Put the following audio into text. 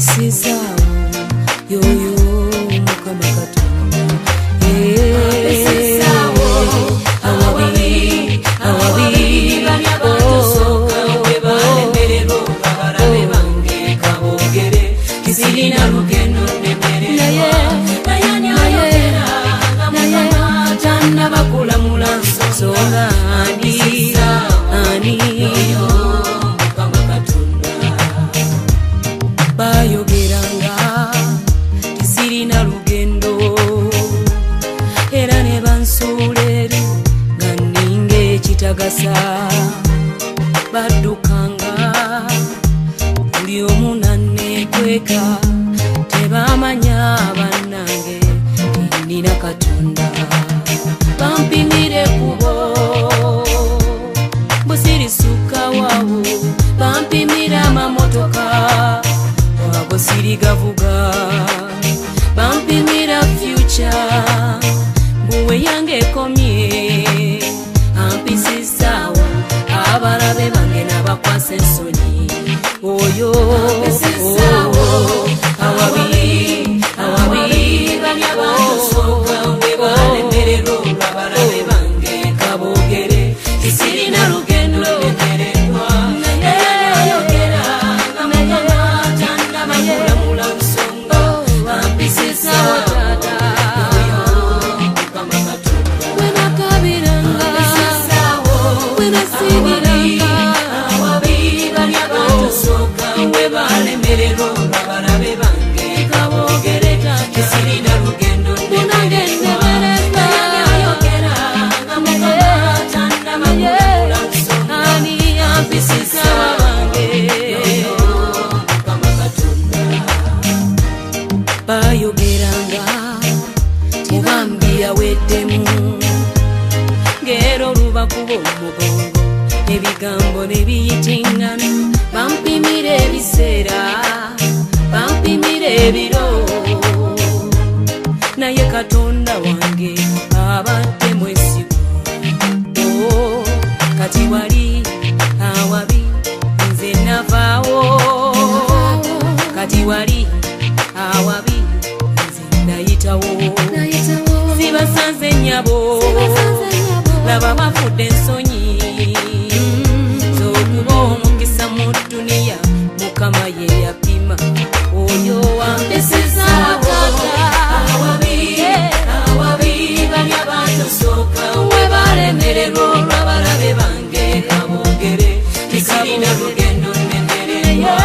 ampisizawo yoyo mukama katonda ampisizawo awabi bali abatusoka we balemererwa abalabe bange kabogere kisirina lugendo nemererwa naye tana bakulamula nsonga ani mukama katonda bayogeranga tisirina lugendo era ne bansuula eri nga nninga ekitagasa baddukanga buli omu nanneekweka tebamanya bannange nina katonda bampimire kubo busirisuka wawo bampimira amamotoka wago sirigavuga bampimira future buwe yange komye ampisizawo abalabe bange n'abakwasa ensonyi oyo awabi bali abatusoka we balemererwa abalabe bange kabogere kisirina lugendo nemererwa ayogera nga mukama tanda bakulamula nsonga ampisizawo tata mukama katonda we nakabiranga we nasibiranga awabi bali abatusoka we balemererwa abalabe bange kabogere kisirina lugendo nemererwa ayogera nga mukama tanda bakulamula nsonga ampisizawo bange mukama katonda bayogeranga tebambi yaweddemu ngero lubakuba omugongo ebigambo nebiyitingana bampimira ebiseera bampimira ebiro naye katonda wange abadde mwesigwa kati wali awabi nze navaawo kati wali awabi nze nayitawo zibasanze nnyabo laba bafudde ensonyi z'okuba omukisa mu dduniya mukama ye yapima oyo wampisizawo awabi bali abatusoka we balemererwa olw'abalabe bange kabogere kisirina lugendo nemererwa